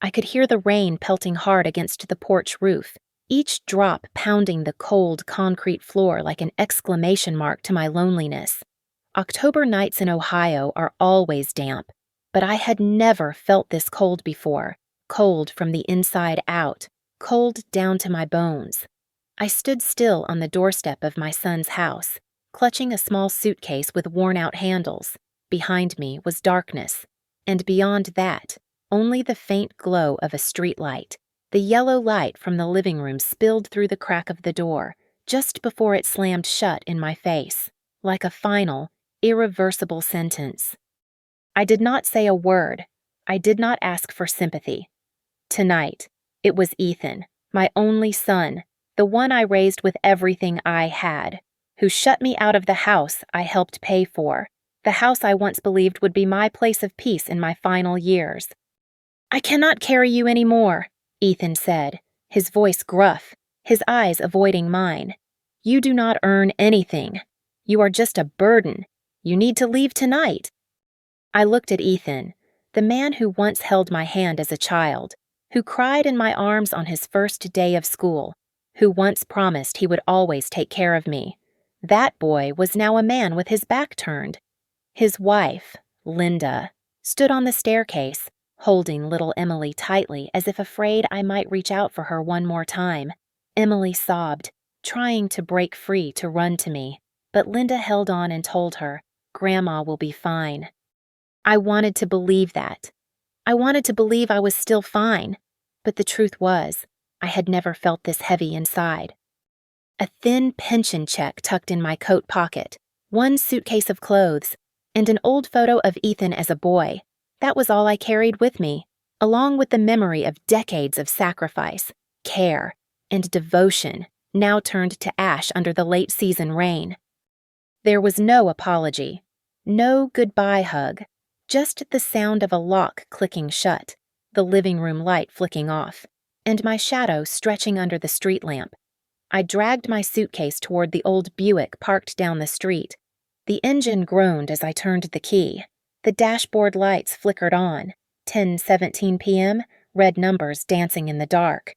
I could hear the rain pelting hard against the porch roof, each drop pounding the cold concrete floor like an exclamation mark to my loneliness. October nights in Ohio are always damp, but I had never felt this cold before, cold from the inside out, cold down to my bones. I stood still on the doorstep of my son's house, clutching a small suitcase with worn-out handles. Behind me was darkness, and beyond that, only the faint glow of a streetlight. The yellow light from the living room spilled through the crack of the door, just before it slammed shut in my face, like a final, irreversible sentence. I did not say a word. I did not ask for sympathy. Tonight, it was Ethan, my only son, the one I raised with everything I had, who shut me out of the house I helped pay for, the house I once believed would be my place of peace in my final years. "I cannot carry you any more," Ethan said, his voice gruff, his eyes avoiding mine. "You do not earn anything. You are just a burden. You need to leave tonight." I looked at Ethan, the man who once held my hand as a child, who cried in my arms on his first day of school, who once promised he would always take care of me. That boy was now a man with his back turned. His wife, Linda, stood on the staircase, holding little Emily tightly as if afraid I might reach out for her one more time. Emily sobbed, trying to break free to run to me, but Linda held on and told her, "Grandma will be fine." I wanted to believe that. I wanted to believe I was still fine, but the truth was, I had never felt this heavy inside. A thin pension check tucked in my coat pocket, one suitcase of clothes, and an old photo of Ethan as a boy. That was all I carried with me, along with the memory of decades of sacrifice, care, and devotion now turned to ash under the late season rain. There was no apology, no goodbye hug, just the sound of a lock clicking shut, the living room light flicking off, and my shadow stretching under the street lamp. I dragged my suitcase toward the old Buick parked down the street. The engine groaned as I turned the key. The dashboard lights flickered on, 10:17 p.m., red numbers dancing in the dark.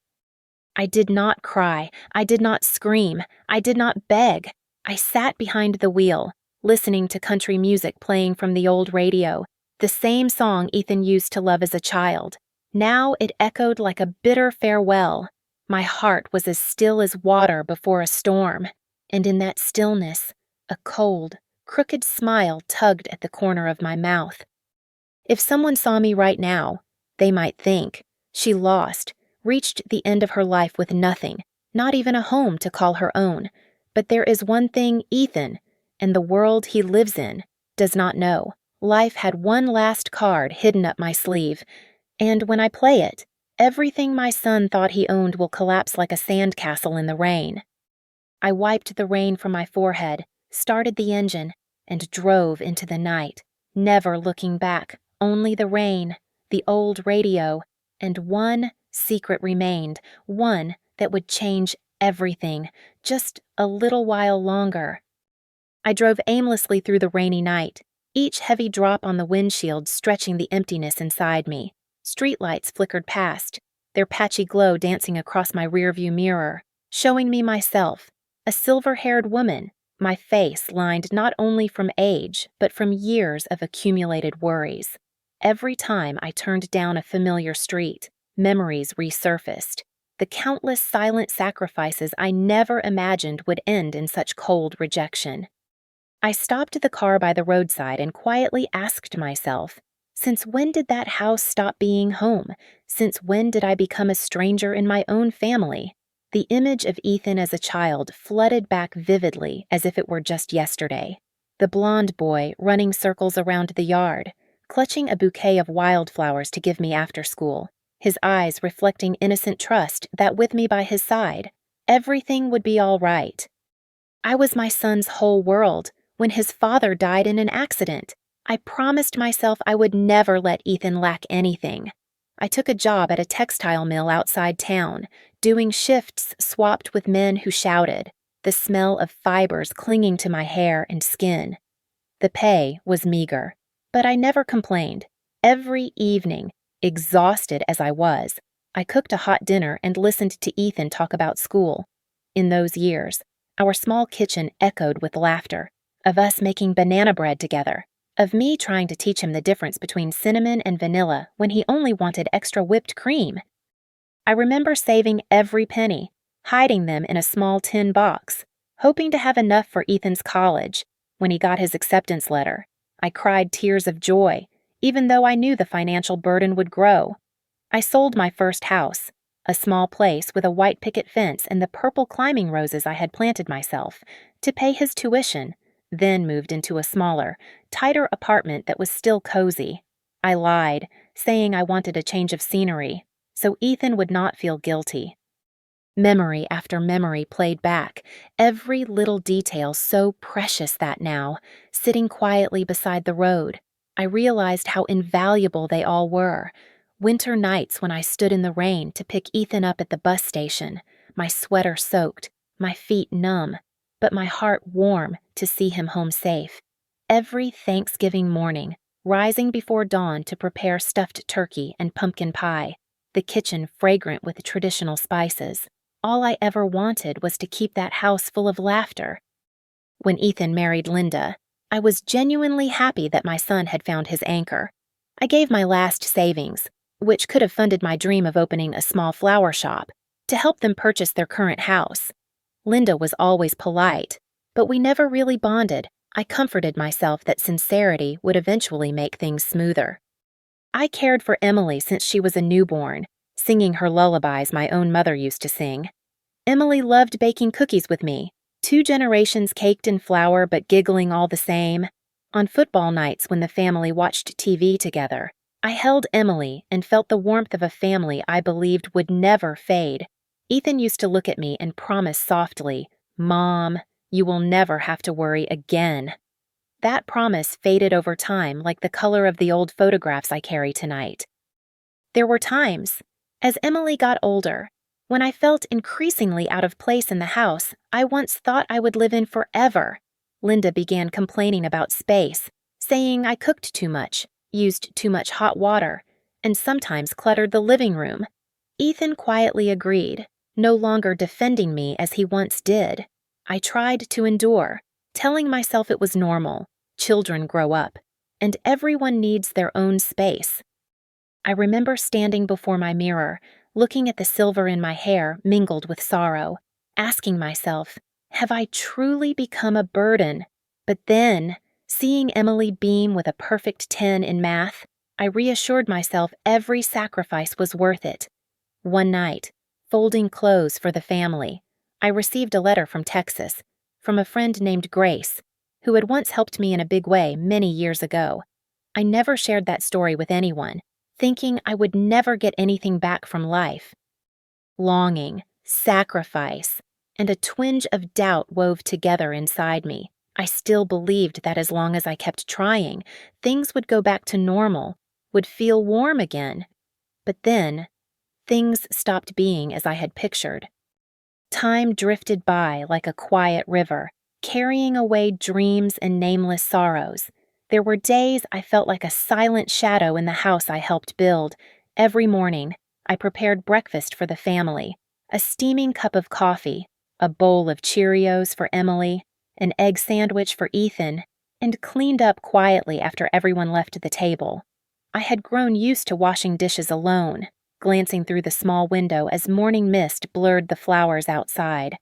I did not cry, I did not scream, I did not beg. I sat behind the wheel, listening to country music playing from the old radio, the same song Ethan used to love as a child. Now it echoed like a bitter farewell. My heart was as still as water before a storm, and in that stillness, a cold, crooked smile tugged at the corner of my mouth. If someone saw me right now, they might think, she reached the end of her life with nothing, not even a home to call her own. But there is one thing Ethan, and the world he lives in, does not know. Life had one last card hidden up my sleeve, and when I play it, everything my son thought he owned will collapse like a sandcastle in the rain. I wiped the rain from my forehead, started the engine, and drove into the night, never looking back, only the rain, the old radio, and one secret remained, one that would change everything, just a little while longer. I drove aimlessly through the rainy night, each heavy drop on the windshield stretching the emptiness inside me. Streetlights flickered past, their patchy glow dancing across my rearview mirror, showing me myself, a silver-haired woman, my face lined not only from age, but from years of accumulated worries. Every time I turned down a familiar street, memories resurfaced, the countless silent sacrifices I never imagined would end in such cold rejection. I stopped the car by the roadside and quietly asked myself, since when did that house stop being home? Since when did I become a stranger in my own family? The image of Ethan as a child flooded back vividly as if it were just yesterday. The blonde boy running circles around the yard, clutching a bouquet of wildflowers to give me after school, his eyes reflecting innocent trust that with me by his side, everything would be all right. I was my son's whole world when his father died in an accident. I promised myself I would never let Ethan lack anything. I took a job at a textile mill outside town, doing shifts swapped with men who shouted, the smell of fibers clinging to my hair and skin. The pay was meager, but I never complained. Every evening, Exhausted as I was, I cooked a hot dinner and listened to Ethan talk about school. In those years, our small kitchen echoed with laughter, of us making banana bread together, of me trying to teach him the difference between cinnamon and vanilla when he only wanted extra whipped cream. I remember saving every penny, hiding them in a small tin box, hoping to have enough for Ethan's college. When he got his acceptance letter, I cried tears of joy, even though I knew the financial burden would grow. I sold my first house, a small place with a white picket fence and the purple climbing roses I had planted myself, to pay his tuition, then moved into a smaller, tighter apartment that was still cozy. I lied, saying I wanted a change of scenery, so Ethan would not feel guilty. Memory after memory played back, every little detail so precious that now, sitting quietly beside the road, I realized how invaluable they all were. Winter nights when I stood in the rain to pick Ethan up at the bus station, my sweater soaked, my feet numb, but my heart warm to see him home safe. Every Thanksgiving morning, rising before dawn to prepare stuffed turkey and pumpkin pie, the kitchen fragrant with traditional spices. All I ever wanted was to keep that house full of laughter. When Ethan married Linda, I was genuinely happy that my son had found his anchor. I gave my last savings, which could have funded my dream of opening a small flower shop, to help them purchase their current house. Linda was always polite, but we never really bonded. I comforted myself that sincerity would eventually make things smoother. I cared for Emily since she was a newborn, singing her lullabies my own mother used to sing. Emily loved baking cookies with me, 2 generations caked in flour but giggling all the same. On football nights when the family watched TV together, I held Emily and felt the warmth of a family I believed would never fade. Ethan used to look at me and promise softly, "Mom, you will never have to worry again." That promise faded over time like the color of the old photographs I carry tonight. There were times, as Emily got older, when I felt increasingly out of place in the house I once thought I would live in forever. Linda began complaining about space, saying I cooked too much, used too much hot water, and sometimes cluttered the living room. Ethan quietly agreed, no longer defending me as he once did. I tried to endure, telling myself it was normal. Children grow up, and everyone needs their own space. I remember standing before my mirror, looking at the silver in my hair mingled with sorrow, asking myself, have I truly become a burden? But then, seeing Emily beam with a perfect 10 in math, I reassured myself every sacrifice was worth it. One night, folding clothes for the family, I received a letter from Texas, from a friend named Grace, who had once helped me in a big way many years ago. I never shared that story with anyone, thinking I would never get anything back from life. Longing, sacrifice, and a twinge of doubt wove together inside me. I still believed that as long as I kept trying, things would go back to normal, would feel warm again. But then, things stopped being as I had pictured. Time drifted by like a quiet river, carrying away dreams and nameless sorrows. There were days I felt like a silent shadow in the house I helped build. Every morning, I prepared breakfast for the family, a steaming cup of coffee, a bowl of Cheerios for Emily, an egg sandwich for Ethan, and cleaned up quietly after everyone left the table. I had grown used to washing dishes alone, glancing through the small window as morning mist blurred the flowers outside.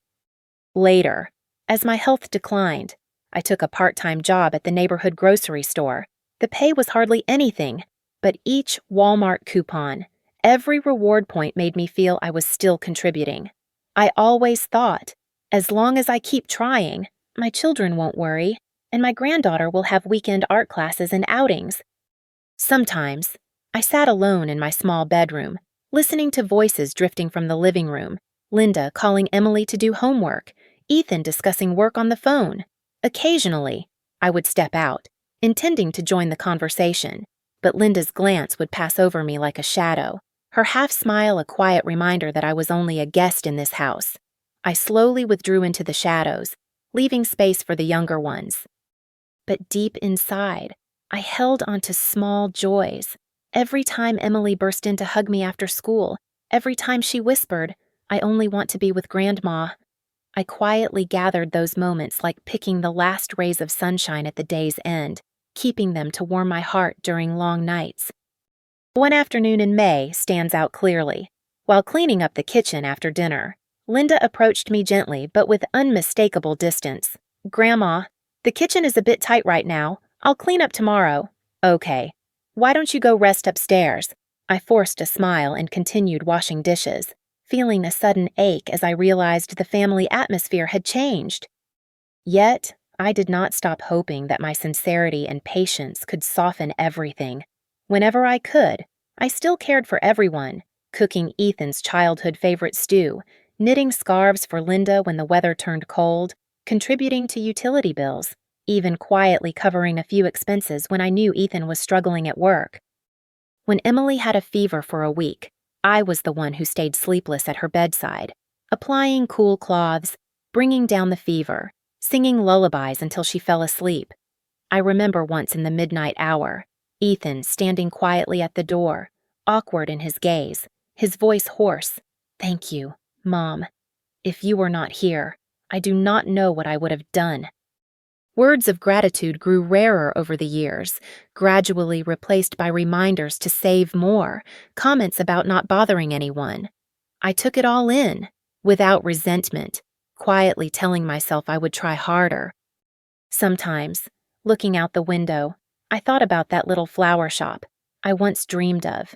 Later, as my health declined, I took a part-time job at the neighborhood grocery store. The pay was hardly anything, but each Walmart coupon, every reward point made me feel I was still contributing. I always thought, as long as I keep trying, my children won't worry, and my granddaughter will have weekend art classes and outings. Sometimes, I sat alone in my small bedroom, listening to voices drifting from the living room, Linda calling Emily to do homework, Ethan discussing work on the phone. Occasionally, I would step out, intending to join the conversation, but Linda's glance would pass over me like a shadow, her half-smile a quiet reminder that I was only a guest in this house. I slowly withdrew into the shadows, leaving space for the younger ones. But deep inside, I held on to small joys, Every time Emily burst in to hug me after school, every time she whispered, "I only want to be with Grandma," I quietly gathered those moments like picking the last rays of sunshine at the day's end, keeping them to warm my heart during long nights. One afternoon in May stands out clearly. While cleaning up the kitchen after dinner, Linda approached me gently but with unmistakable distance. "Grandma, the kitchen is a bit tight right now. I'll clean up tomorrow." "Okay. Why don't you go rest upstairs?" I forced a smile and continued washing dishes, feeling a sudden ache as I realized the family atmosphere had changed. Yet, I did not stop hoping that my sincerity and patience could soften everything. Whenever I could, I still cared for everyone, cooking Ethan's childhood favorite stew, knitting scarves for Linda when the weather turned cold, contributing to utility bills, even quietly covering a few expenses when I knew Ethan was struggling at work. When Emily had a fever for a week, I was the one who stayed sleepless at her bedside, applying cool cloths, bringing down the fever, singing lullabies until she fell asleep. I remember once in the midnight hour, Ethan standing quietly at the door, awkward in his gaze, his voice hoarse. "Thank you, Mom. If you were not here, I do not know what I would have done." Words of gratitude grew rarer over the years, gradually replaced by reminders to save more, comments about not bothering anyone. I took it all in, without resentment, quietly telling myself I would try harder. Sometimes, looking out the window, I thought about that little flower shop I once dreamed of.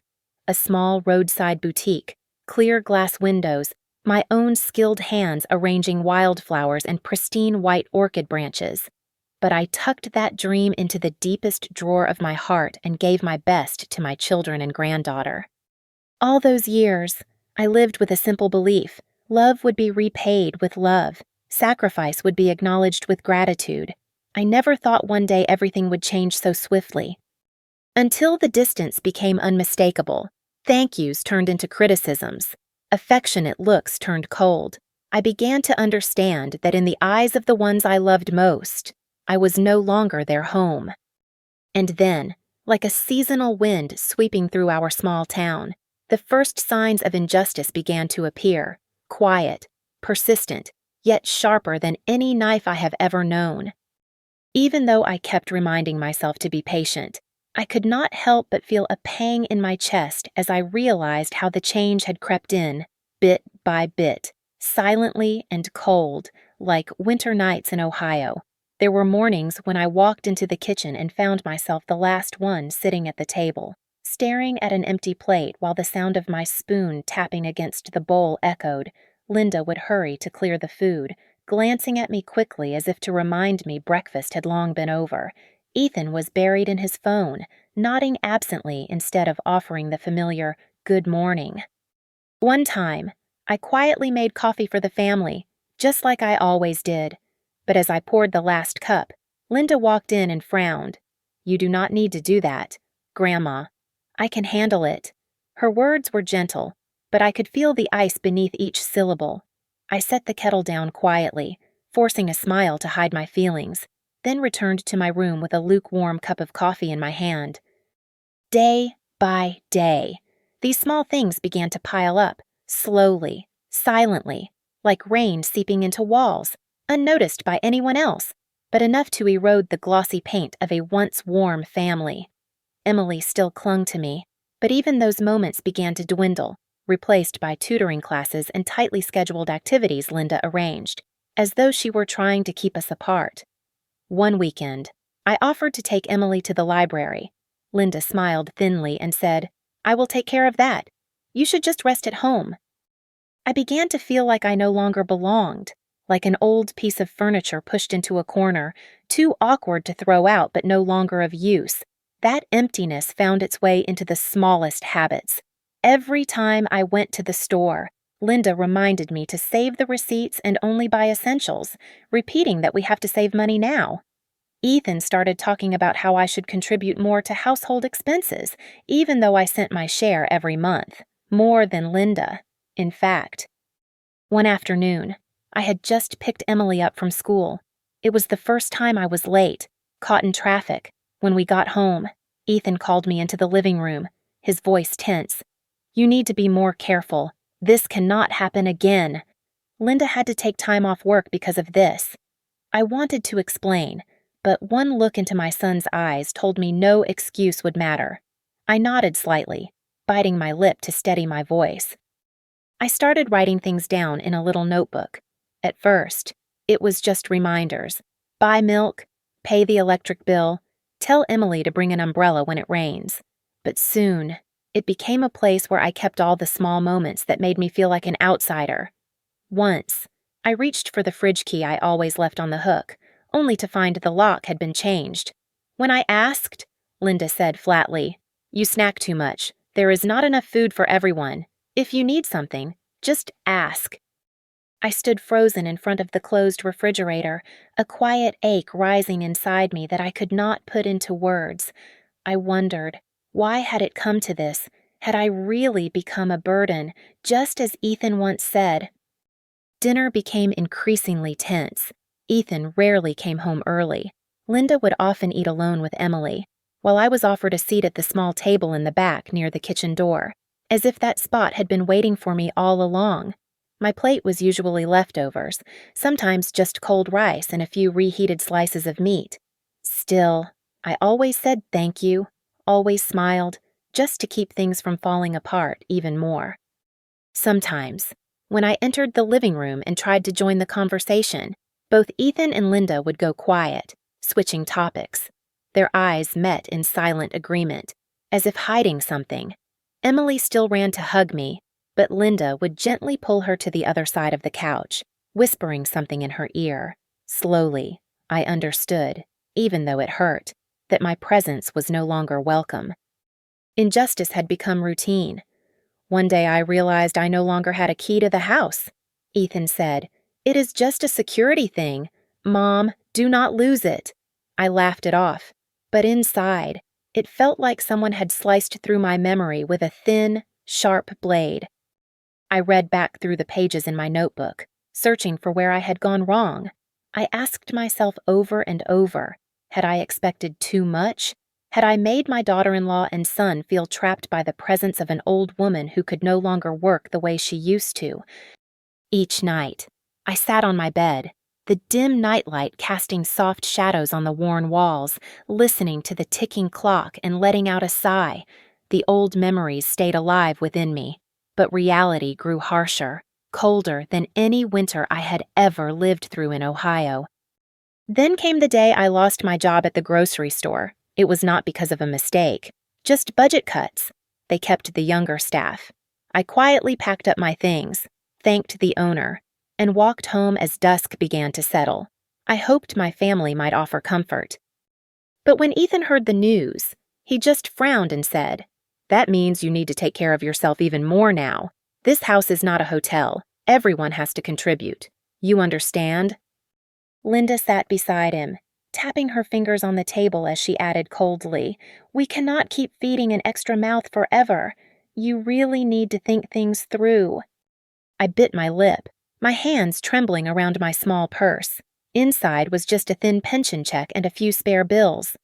A small roadside boutique, clear glass windows, my own skilled hands arranging wildflowers and pristine white orchid branches. But I tucked that dream into the deepest drawer of my heart and gave my best to my children and granddaughter. All those years, I lived with a simple belief: love would be repaid with love, sacrifice would be acknowledged with gratitude. I never thought one day everything would change so swiftly. Until the distance became unmistakable, thank yous turned into criticisms, affectionate looks turned cold. I began to understand that in the eyes of the ones I loved most, I was no longer their home. And then, like a seasonal wind sweeping through our small town, the first signs of injustice began to appear, quiet, persistent, yet sharper than any knife I have ever known. Even though I kept reminding myself to be patient, I could not help but feel a pang in my chest as I realized how the change had crept in, bit by bit, silently and cold, like winter nights in Ohio. There were mornings when I walked into the kitchen and found myself the last one sitting at the table, staring at an empty plate while the sound of my spoon tapping against the bowl echoed. Linda would hurry to clear the food, glancing at me quickly as if to remind me breakfast had long been over. Ethan was buried in his phone, nodding absently instead of offering the familiar "good morning." One time, I quietly made coffee for the family, just like I always did. But as I poured the last cup, Linda walked in and frowned. "You do not need to do that, Grandma. I can handle it." Her words were gentle, but I could feel the ice beneath each syllable. I set the kettle down quietly, forcing a smile to hide my feelings, then returned to my room with a lukewarm cup of coffee in my hand. Day by day, these small things began to pile up, slowly, silently, like rain seeping into walls, unnoticed by anyone else, but enough to erode the glossy paint of a once warm family. Emily still clung to me, but even those moments began to dwindle, replaced by tutoring classes and tightly scheduled activities Linda arranged, as though she were trying to keep us apart. One weekend, I offered to take Emily to the library. Linda smiled thinly and said, "I will take care of that. You should just rest at home." I began to feel like I no longer belonged, like an old piece of furniture pushed into a corner, too awkward to throw out but no longer of use. That emptiness found its way into the smallest habits. Every time I went to the store, Linda reminded me to save the receipts and only buy essentials, repeating that we have to save money now. Ethan started talking about how I should contribute more to household expenses, even though I sent my share every month, more than Linda. In fact, one afternoon, I had just picked Emily up from school. It was the first time I was late, caught in traffic. When we got home, Ethan called me into the living room. his voice tense. "You need to be more careful. This cannot happen again. Linda had to take time off work because of this." I wanted to explain, but one look into my son's eyes told me no excuse would matter. I nodded slightly, biting my lip to steady my voice. I started writing things down in a little notebook. At first, it was just reminders. Buy milk, pay the electric bill, tell Emily to bring an umbrella when it rains. But soon, it became a place where I kept all the small moments that made me feel like an outsider. Once, I reached for the fridge key I always left on the hook, only to find the lock had been changed. When I asked, Linda said flatly, "You snack too much. There is not enough food for everyone. If you need something, just ask." I stood frozen in front of the closed refrigerator, a quiet ache rising inside me that I could not put into words. I wondered, why had it come to this? Had I really become a burden, just as Ethan once said? Dinner became increasingly tense. Ethan rarely came home early. Linda would often eat alone with Emily, while I was offered a seat at the small table in the back near the kitchen door, as if that spot had been waiting for me all along. My plate was usually leftovers, sometimes just cold rice and a few reheated slices of meat. Still, I always said thank you, always smiled, just to keep things from falling apart even more. Sometimes, when I entered the living room and tried to join the conversation, both Ethan and Linda would go quiet, switching topics. Their eyes met in silent agreement, as if hiding something. Emily still ran to hug me, but Linda would gently pull her to the other side of the couch, whispering something in her ear. Slowly, I understood, even though it hurt, that my presence was no longer welcome. Injustice had become routine. One day I realized I no longer had a key to the house. Ethan said, "It is just a security thing. Mom, do not lose it." I laughed it off, but inside, it felt like someone had sliced through my memory with a thin, sharp blade. I read back through the pages in my notebook, searching for where I had gone wrong. I asked myself over and over, had I expected too much? Had I made my daughter-in-law and son feel trapped by the presence of an old woman who could no longer work the way she used to? Each night, I sat on my bed, the dim nightlight casting soft shadows on the worn walls, listening to the ticking clock and letting out a sigh. The old memories stayed alive within me, but reality grew harsher, colder than any winter I had ever lived through in Ohio. Then came the day I lost my job at the grocery store. It was not because of a mistake, just budget cuts. They kept the younger staff. I quietly packed up my things, thanked the owner, and walked home as dusk began to settle. I hoped my family might offer comfort. But when Ethan heard the news, he just frowned and said, "That means you need to take care of yourself even more now. This house is not a hotel. Everyone has to contribute. You understand?" Linda sat beside him, tapping her fingers on the table as she added coldly, "We cannot keep feeding an extra mouth forever. You really need to think things through." I bit my lip, my hands trembling around my small purse. Inside was just a thin pension check and a few spare bills.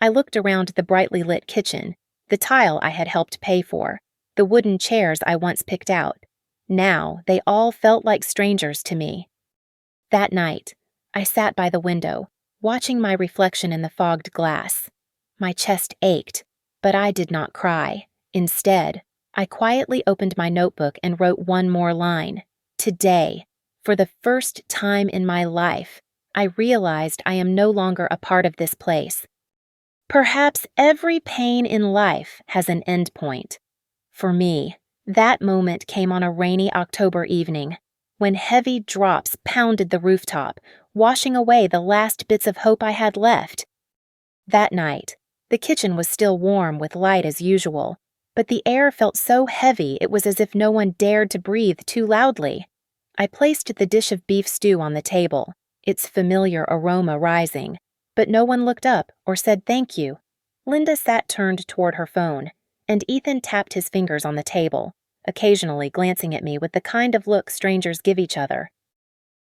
I looked around the brightly lit kitchen, the tile I had helped pay for, the wooden chairs I once picked out. Now they all felt like strangers to me. That night, I sat by the window, watching my reflection in the fogged glass. My chest ached, but I did not cry. Instead, I quietly opened my notebook and wrote one more line. Today, for the first time in my life, I realized I am no longer a part of this place. Perhaps every pain in life has an end point. For me, that moment came on a rainy October evening, when heavy drops pounded the rooftop, washing away the last bits of hope I had left. That night, the kitchen was still warm with light as usual, but the air felt so heavy it was as if no one dared to breathe too loudly. I placed the dish of beef stew on the table, its familiar aroma rising, but no one looked up or said thank you. Linda sat turned toward her phone, and Ethan tapped his fingers on the table, occasionally glancing at me with the kind of look strangers give each other.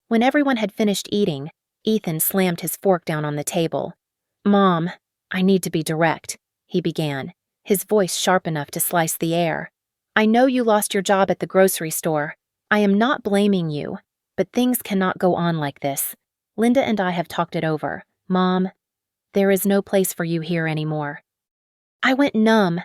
When everyone had finished eating, Ethan slammed his fork down on the table. "Mom, I need to be direct," he began. his voice sharp enough to slice the air. "I know you lost your job at the grocery store. I am not blaming you, but things cannot go on like this. Linda and I have talked it over. Mom, there is no place for you here anymore." I went numb.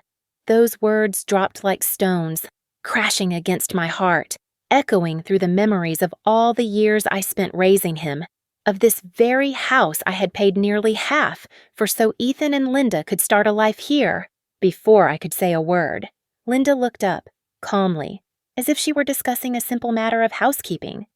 Those words dropped like stones, crashing against my heart, echoing through the memories of all the years I spent raising him, of this very house I had paid nearly half for so Ethan and Linda could start a life here. Before I could say a word, Linda looked up, calmly, as if she were discussing a simple matter of housekeeping.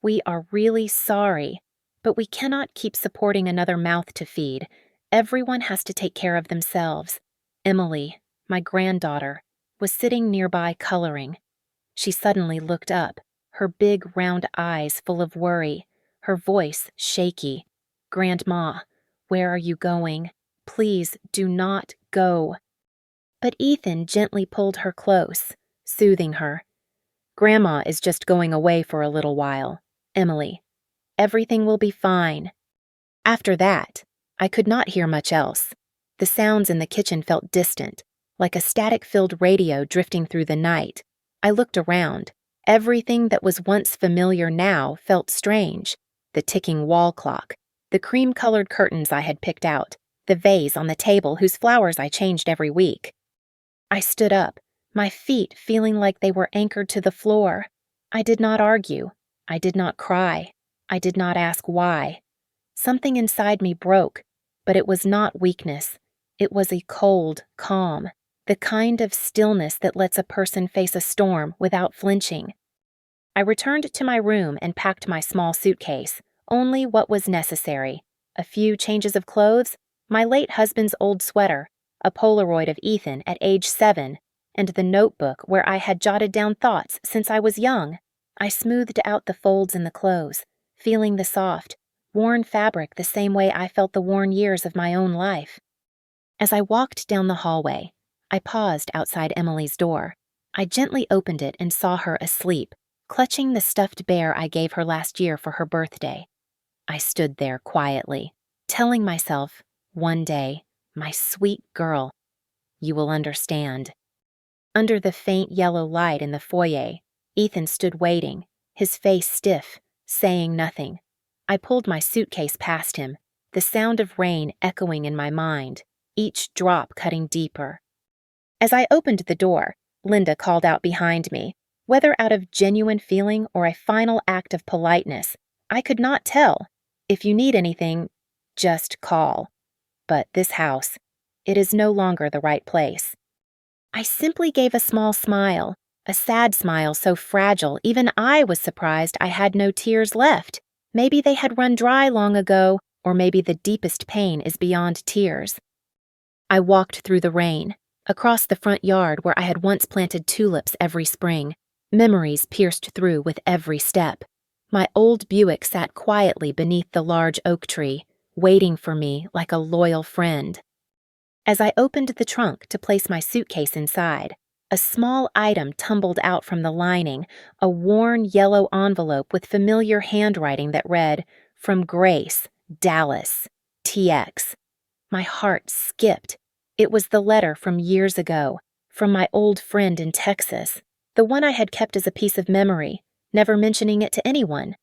"We are really sorry, but we cannot keep supporting another mouth to feed. Everyone has to take care of themselves." Emily, my granddaughter, was sitting nearby coloring. She suddenly looked up, her big round eyes full of worry, her voice shaky. "Grandma, where are you going? Please do not go." But Ethan gently pulled her close, soothing her. "Grandma is just going away for a little while, Emily. Everything will be fine." After that, I could not hear much else. The sounds in the kitchen felt distant, like a static-filled radio drifting through the night. I looked around. Everything that was once familiar now felt strange. The ticking wall clock, the cream-colored curtains I had picked out, the vase on the table whose flowers I changed every week. I stood up, my feet feeling like they were anchored to the floor. I did not argue. I did not cry. I did not ask why. Something inside me broke, but it was not weakness. It was a cold calm, the kind of stillness that lets a person face a storm without flinching. I returned to my room and packed my small suitcase, only what was necessary: a few changes of clothes, my late husband's old sweater, a Polaroid of Ethan at age 7, and the notebook where I had jotted down thoughts since I was young. I smoothed out the folds in the clothes, feeling the soft, worn fabric the same way I felt the worn years of my own life. As I walked down the hallway, I paused outside Emily's door. I gently opened it and saw her asleep, clutching the stuffed bear I gave her last year for her birthday. I stood there quietly, telling myself, one day, my sweet girl, you will understand. Under the faint yellow light in the foyer, Ethan stood waiting, his face stiff, saying nothing. I pulled my suitcase past him, the sound of rain echoing in my mind, each drop cutting deeper. As I opened the door, Linda called out behind me. Whether out of genuine feeling or a final act of politeness, I could not tell. "If you need anything, just call." But this house, it is no longer the right place. I simply gave a small smile, a sad smile so fragile even I was surprised I had no tears left. Maybe they had run dry long ago, or maybe the deepest pain is beyond tears. I walked through the rain, across the front yard where I had once planted tulips every spring. Memories pierced through with every step. My old Buick sat quietly beneath the large oak tree, waiting for me like a loyal friend. As I opened the trunk to place my suitcase inside, a small item tumbled out from the lining, a worn yellow envelope with familiar handwriting that read, "From Grace, Dallas, TX." My heart skipped. It was the letter from years ago, from my old friend in Texas, the one I had kept as a piece of memory, never mentioning it to anyone.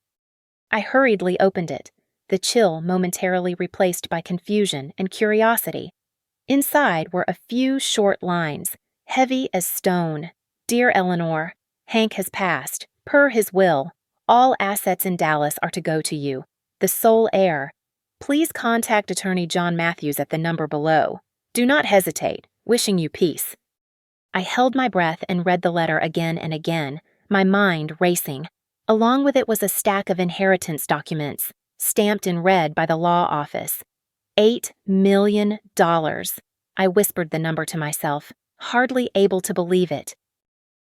I hurriedly opened it, the chill momentarily replaced by confusion and curiosity. Inside were a few short lines, heavy as stone. "Dear Eleanor, Hank has passed. Per his will, all assets in Dallas are to go to you, the sole heir. Please contact Attorney John Matthews at the number below. Do not hesitate. Wishing you peace." I held my breath and read the letter again and again, my mind racing. Along with it was a stack of inheritance documents, stamped in red by the law office. $8 million. I whispered the number to myself, hardly able to believe it.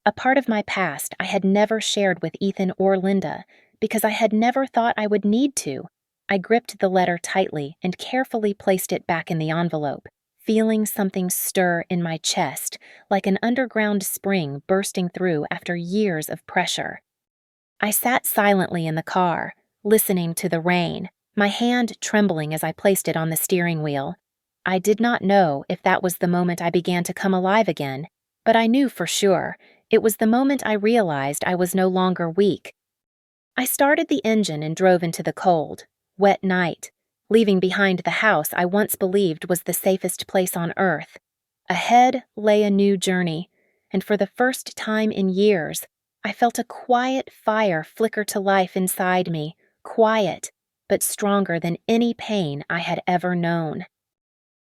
A part of my past I had never shared with Ethan or Linda, because I had never thought I would need to. I gripped the letter tightly and carefully placed it back in the envelope, feeling something stir in my chest, like an underground spring bursting through after years of pressure. I sat silently in the car, listening to the rain, my hand trembling as I placed it on the steering wheel. I did not know if that was the moment I began to come alive again, but I knew for sure it was the moment I realized I was no longer weak. I started the engine and drove into the cold, wet night, leaving behind the house I once believed was the safest place on earth. Ahead lay a new journey, and for the first time in years, I felt a quiet fire flicker to life inside me, quiet, but stronger than any pain I had ever known.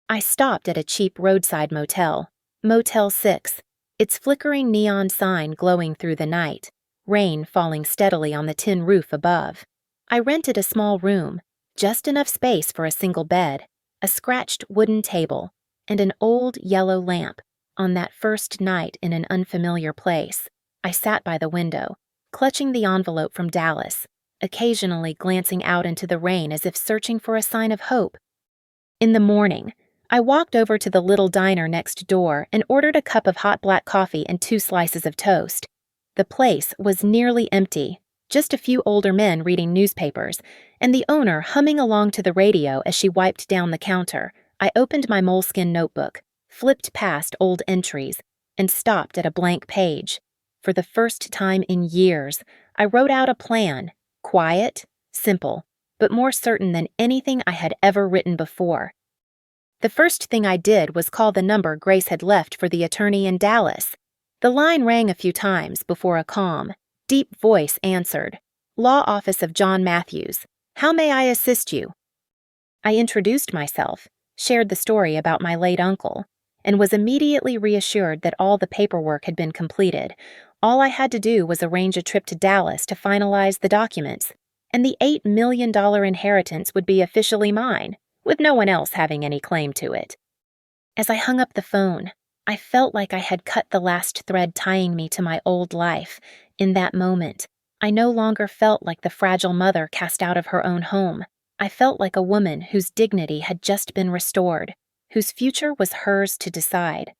I stopped at a cheap roadside motel, Motel 6, its flickering neon sign glowing through the night, rain falling steadily on the tin roof above. I rented a small room, just enough space for a single bed, a scratched wooden table, and an old yellow lamp. On that first night in an unfamiliar place, I sat by the window, clutching the envelope from Dallas, occasionally glancing out into the rain as if searching for a sign of hope. In the morning, I walked over to the little diner next door and ordered a cup of hot black coffee and 2 slices of toast. The place was nearly empty, just a few older men reading newspapers, and the owner humming along to the radio as she wiped down the counter. I opened my moleskin notebook, flipped past old entries, and stopped at a blank page. For the first time in years, I wrote out a plan, quiet, simple, but more certain than anything I had ever written before. The first thing I did was call the number Grace had left for the attorney in Dallas. The line rang a few times before a calm, deep voice answered. "Law Office of John Matthews. How may I assist you?" I introduced myself, shared the story about my late uncle, and was immediately reassured that all the paperwork had been completed. All I had to do was arrange a trip to Dallas to finalize the documents, and the $8 million inheritance would be officially mine, with no one else having any claim to it. As I hung up the phone, I felt like I had cut the last thread tying me to my old life. In that moment, I no longer felt like the fragile mother cast out of her own home. I felt like a woman whose dignity had just been restored, whose future was hers to decide.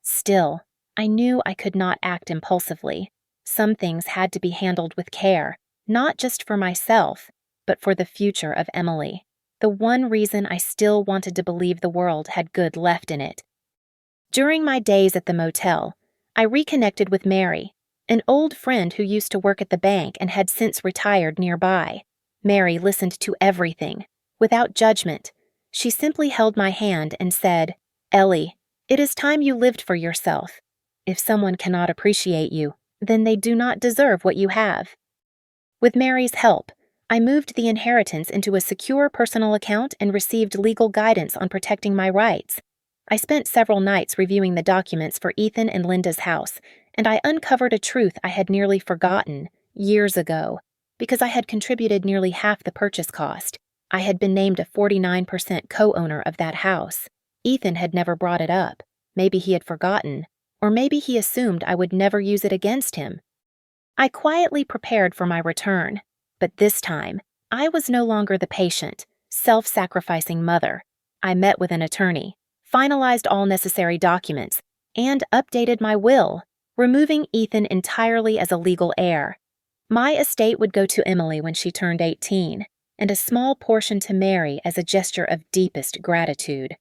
Still, I knew I could not act impulsively. Some things had to be handled with care, not just for myself, but for the future of Emily, the one reason I still wanted to believe the world had good left in it. During my days at the motel, I reconnected with Mary, an old friend who used to work at the bank and had since retired nearby. Mary listened to everything, without judgment. She simply held my hand and said, "Ellie, it is time you lived for yourself. If someone cannot appreciate you, then they do not deserve what you have." With Mary's help, I moved the inheritance into a secure personal account and received legal guidance on protecting my rights. I spent several nights reviewing the documents for Ethan and Linda's house, and I uncovered a truth I had nearly forgotten years ago. Because I had contributed nearly half the purchase cost, I had been named a 49% co-owner of that house. Ethan had never brought it up. Maybe he had forgotten, or maybe he assumed I would never use it against him. I quietly prepared for my return, but this time, I was no longer the patient, self-sacrificing mother. I met with an attorney, finalized all necessary documents, and updated my will, removing Ethan entirely as a legal heir. My estate would go to Emily when she turned 18, and a small portion to Mary as a gesture of deepest gratitude.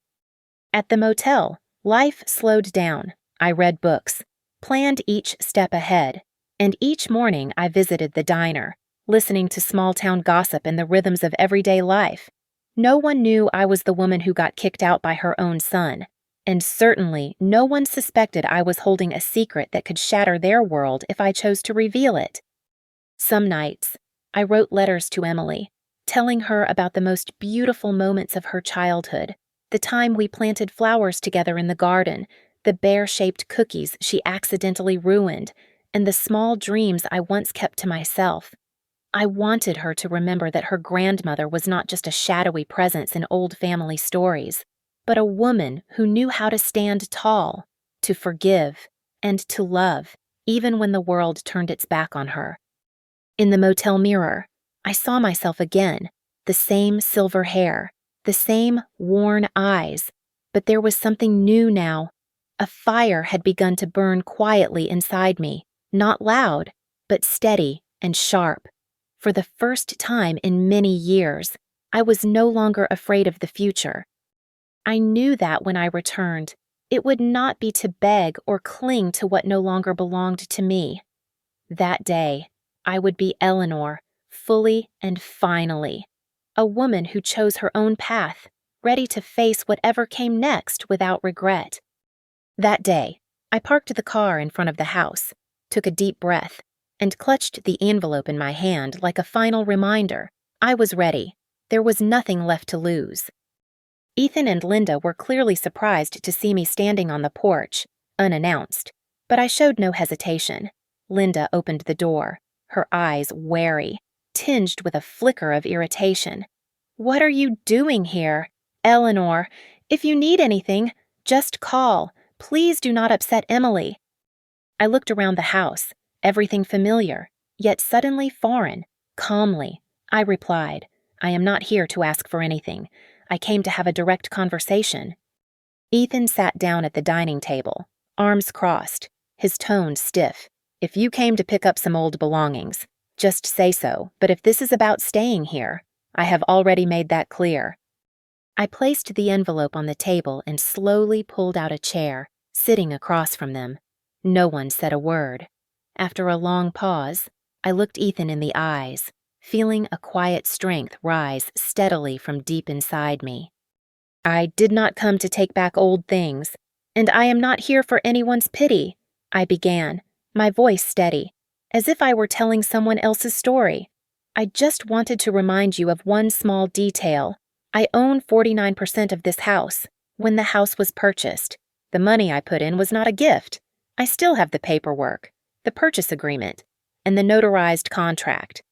At the motel, life slowed down. I read books, planned each step ahead, and each morning I visited the diner, listening to small-town gossip and the rhythms of everyday life. No one knew I was the woman who got kicked out by her own son, and certainly no one suspected I was holding a secret that could shatter their world if I chose to reveal it. Some nights, I wrote letters to Emily, telling her about the most beautiful moments of her childhood, the time we planted flowers together in the garden, the bear-shaped cookies she accidentally ruined, and the small dreams I once kept to myself. I wanted her to remember that her grandmother was not just a shadowy presence in old family stories, but a woman who knew how to stand tall, to forgive, and to love, even when the world turned its back on her. In the motel mirror, I saw myself again, the same silver hair, the same worn eyes, but there was something new now. A fire had begun to burn quietly inside me, not loud, but steady and sharp. For the first time in many years, I was no longer afraid of the future. I knew that when I returned, it would not be to beg or cling to what no longer belonged to me. That day, I would be Eleanor, fully and finally, a woman who chose her own path, ready to face whatever came next without regret. That day, I parked the car in front of the house, took a deep breath, and clutched the envelope in my hand like a final reminder. I was ready. There was nothing left to lose. Ethan and Linda were clearly surprised to see me standing on the porch, unannounced, but I showed no hesitation. Linda opened the door, her eyes wary, tinged with a flicker of irritation. "What are you doing here? Eleanor, if you need anything, just call. Please do not upset Emily." I looked around the house, everything familiar, yet suddenly foreign. Calmly, I replied, "I am not here to ask for anything. I came to have a direct conversation." Ethan sat down at the dining table, arms crossed, his tone stiff. "If you came to pick up some old belongings, just say so, but if this is about staying here, I have already made that clear." I placed the envelope on the table and slowly pulled out a chair, sitting across from them. No one said a word. After a long pause, I looked Ethan in the eyes, feeling a quiet strength rise steadily from deep inside me. "I did not come to take back old things, and I am not here for anyone's pity," I began, my voice steady, as if I were telling someone else's story. "I just wanted to remind you of one small detail. I own 49% of this house. When the house was purchased, the money I put in was not a gift. I still have the paperwork, the purchase agreement, and the notarized contract."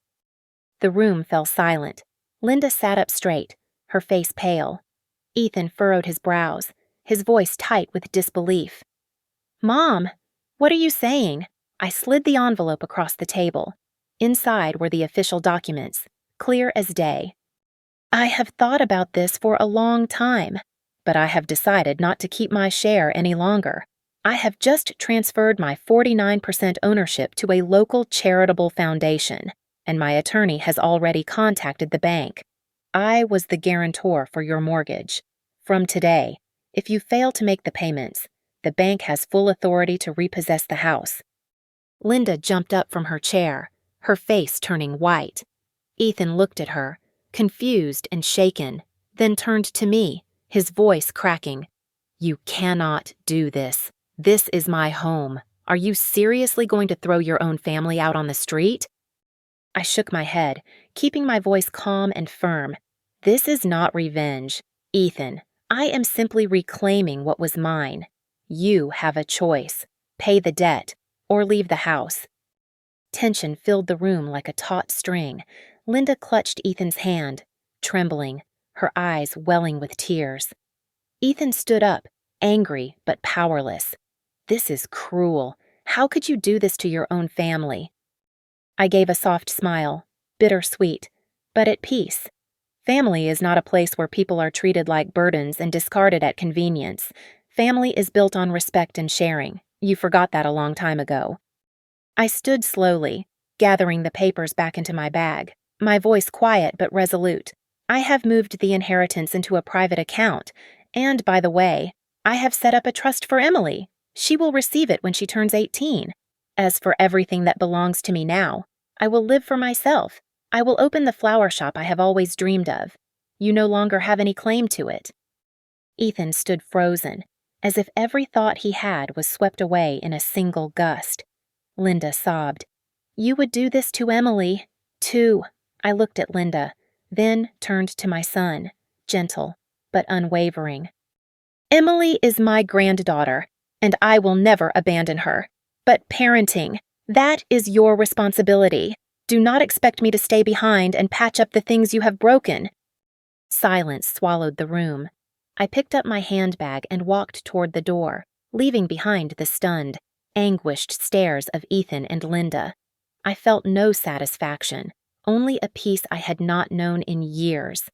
The room fell silent. Linda sat up straight, her face pale. Ethan furrowed his brows, his voice tight with disbelief. "Mom, what are you saying?" I slid the envelope across the table. Inside were the official documents, clear as day. "I have thought about this for a long time, but I have decided not to keep my share any longer. I have just transferred my 49% ownership to a local charitable foundation, and my attorney has already contacted the bank. I was the guarantor for your mortgage. From today, if you fail to make the payments, the bank has full authority to repossess the house." Linda jumped up from her chair, her face turning white. Ethan looked at her, confused and shaken, then turned to me, his voice cracking. "You cannot do this. This is my home. Are you seriously going to throw your own family out on the street?" I shook my head, keeping my voice calm and firm. "This is not revenge, Ethan. I am simply reclaiming what was mine. You have a choice. Pay the debt, or leave the house." Tension filled the room like a taut string. Linda clutched Ethan's hand, trembling, her eyes welling with tears. Ethan stood up, angry but powerless. "This is cruel. How could you do this to your own family?" I gave a soft smile, bittersweet, but at peace. Family is not a place where people are treated like burdens and discarded at convenience. Family is built on respect and sharing. You forgot that a long time ago. I stood slowly, gathering the papers back into my bag, my voice quiet but resolute. "I have moved the inheritance into a private account, and, by the way, I have set up a trust for Emily. She will receive it when she turns 18. As for everything that belongs to me now, I will live for myself. I will open the flower shop I have always dreamed of. You no longer have any claim to it." Ethan stood frozen, as if every thought he had was swept away in a single gust. Linda sobbed. "You would do this to Emily, too." I looked at Linda, then turned to my son, gentle but unwavering. "Emily is my granddaughter, and I will never abandon her. But parenting, that is your responsibility. Do not expect me to stay behind and patch up the things you have broken." Silence swallowed the room. I picked up my handbag and walked toward the door, leaving behind the stunned, anguished stares of Ethan and Linda. I felt no satisfaction, only a peace I had not known in years.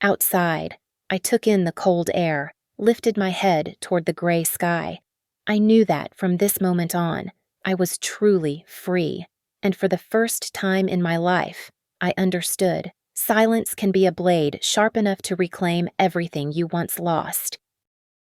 Outside, I took in the cold air, lifted my head toward the gray sky. I knew that from this moment on, I was truly free, and for the first time in my life, I understood Silence can be a blade sharp enough to reclaim everything you once lost.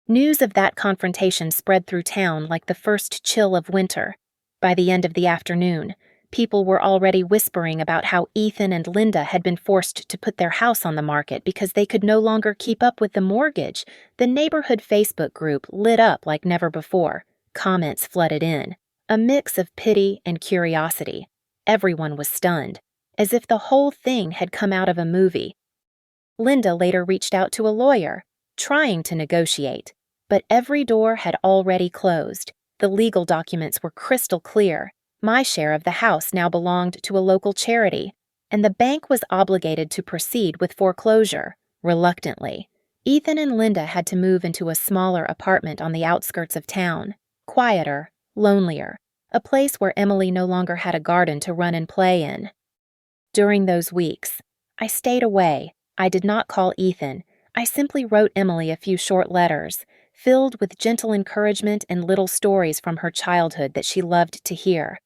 News of that confrontation spread through town like the first chill of winter. By the end of the afternoon, people were already whispering about how Ethan and Linda had been forced to put their house on the market because they could no longer keep up with the mortgage. The neighborhood Facebook group lit up like never before. Comments flooded in, a mix of pity and curiosity. Everyone was stunned, as if the whole thing had come out of a movie. Linda later reached out to a lawyer, trying to negotiate, but every door had already closed. The legal documents were crystal clear. My share of the house now belonged to a local charity, and the bank was obligated to proceed with foreclosure, reluctantly. Ethan and Linda had to move into a smaller apartment on the outskirts of town, quieter, lonelier, a place where Emily no longer had a garden to run and play in. During those weeks, I stayed away. I did not call Ethan. I simply wrote Emily a few short letters, filled with gentle encouragement and little stories from her childhood that she loved to hear.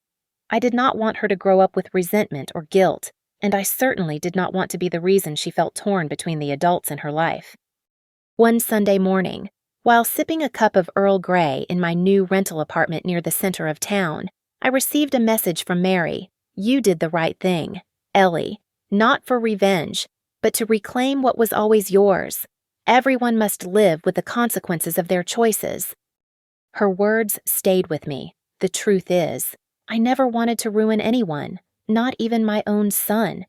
I did not want her to grow up with resentment or guilt, and I certainly did not want to be the reason she felt torn between the adults in her life. One Sunday morning, while sipping a cup of Earl Grey in my new rental apartment near the center of town, I received a message from Mary. "You did the right thing, Ellie, not for revenge, but to reclaim what was always yours. Everyone must live with the consequences of their choices." Her words stayed with me. The truth is, I never wanted to ruin anyone, not even my own son.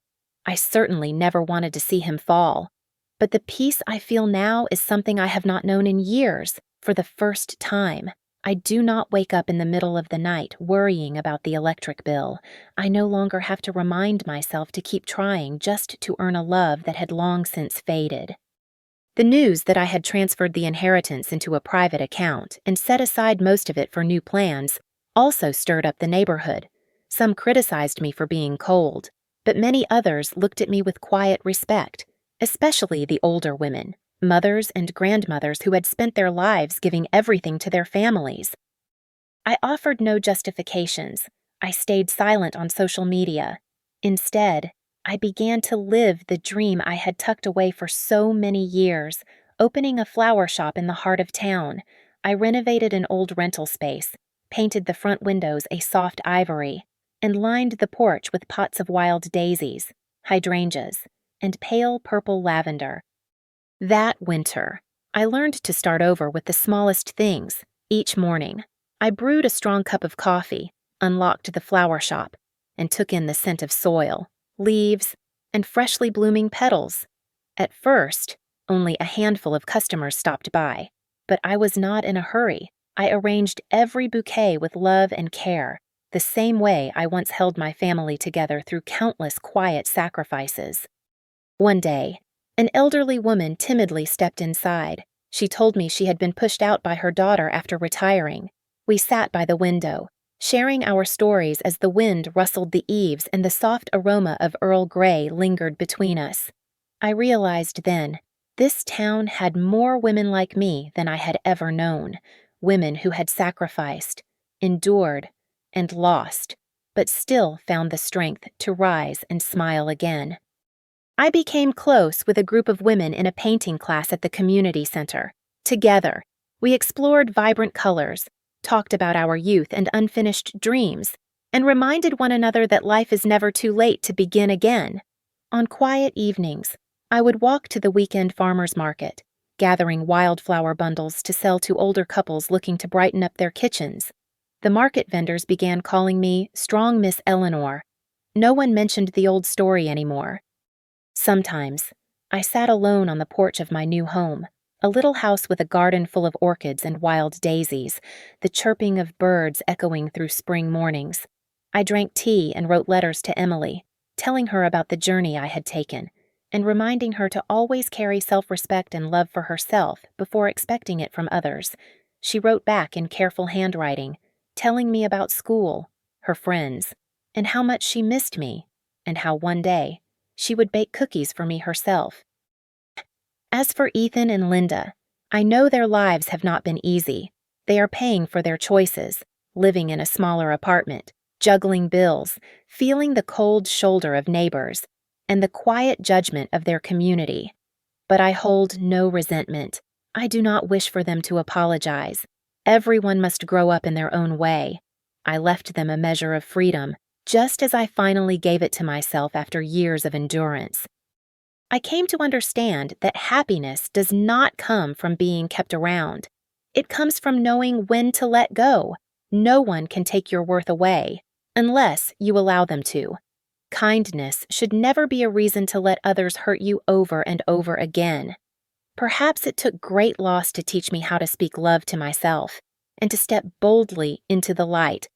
I certainly never wanted to see him fall. But the peace I feel now is something I have not known in years. For the first time, I do not wake up in the middle of the night worrying about the electric bill. I no longer have to remind myself to keep trying just to earn a love that had long since faded. The news that I had transferred the inheritance into a private account and set aside most of it for new plans also stirred up the neighborhood. Some criticized me for being cold, but many others looked at me with quiet respect, especially the older women, mothers and grandmothers who had spent their lives giving everything to their families. I offered no justifications. I stayed silent on social media. Instead, I began to live the dream I had tucked away for so many years, opening a flower shop in the heart of town. I renovated an old rental space, painted the front windows a soft ivory, and lined the porch with pots of wild daisies, hydrangeas, and pale purple lavender. That winter, I learned to start over with the smallest things. Each morning, I brewed a strong cup of coffee, unlocked the flower shop, and took in the scent of soil, leaves, and freshly blooming petals. At first, only a handful of customers stopped by, but I was not in a hurry. I arranged every bouquet with love and care, the same way I once held my family together through countless quiet sacrifices. One day, an elderly woman timidly stepped inside. She told me she had been pushed out by her daughter after retiring. We sat by the window, sharing our stories as the wind rustled the eaves and the soft aroma of Earl Grey lingered between us. I realized then, this town had more women like me than I had ever known, women who had sacrificed, endured, and lost, but still found the strength to rise and smile again. I became close with a group of women in a painting class at the community center. Together, we explored vibrant colors, talked about our youth and unfinished dreams, and reminded one another that life is never too late to begin again. On quiet evenings, I would walk to the weekend farmers market, gathering wildflower bundles to sell to older couples looking to brighten up their kitchens. The market vendors began calling me Strong Miss Eleanor. No one mentioned the old story anymore. Sometimes, I sat alone on the porch of my new home, a little house with a garden full of orchids and wild daisies, the chirping of birds echoing through spring mornings. I drank tea and wrote letters to Emily, telling her about the journey I had taken, and reminding her to always carry self-respect and love for herself before expecting it from others. She wrote back in careful handwriting, telling me about school, her friends, and how much she missed me, and how one day she would bake cookies for me herself. As for Ethan and Linda, I know their lives have not been easy. They are paying for their choices, living in a smaller apartment, juggling bills, feeling the cold shoulder of neighbors, and the quiet judgment of their community. But I hold no resentment. I do not wish for them to apologize. Everyone must grow up in their own way. I left them a measure of freedom, just as I finally gave it to myself after years of endurance. I came to understand that happiness does not come from being kept around. It comes from knowing when to let go. No one can take your worth away, unless you allow them to. Kindness should never be a reason to let others hurt you over and over again. Perhaps it took great loss to teach me how to speak love to myself and to step boldly into the light.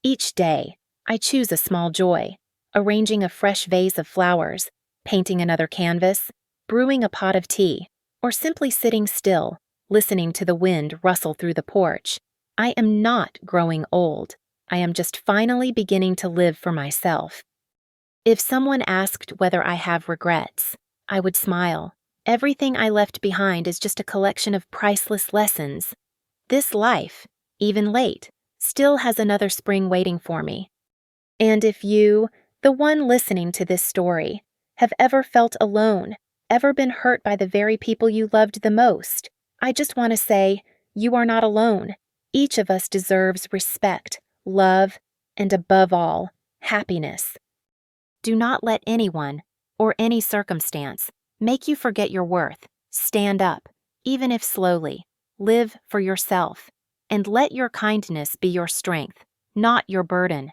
Each day, I choose a small joy, arranging a fresh vase of flowers, painting another canvas, brewing a pot of tea, or simply sitting still, listening to the wind rustle through the porch. I am not growing old. I am just finally beginning to live for myself. If someone asked whether I have regrets, I would smile. Everything I left behind is just a collection of priceless lessons. This life, even late, still has another spring waiting for me. And if you, the one listening to this story, have ever felt alone, ever been hurt by the very people you loved the most, I just want to say, you are not alone. Each of us deserves respect, love, and above all, happiness. Do not let anyone, or any circumstance, make you forget your worth. Stand up, even if slowly. Live for yourself, and let your kindness be your strength, not your burden.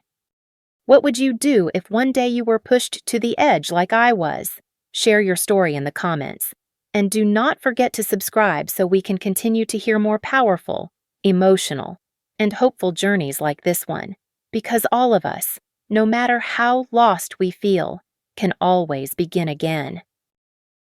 What would you do if one day you were pushed to the edge like I was? Share your story in the comments. And do not forget to subscribe so we can continue to hear more powerful, emotional, and hopeful journeys like this one. Because all of us, no matter how lost we feel, can always begin again.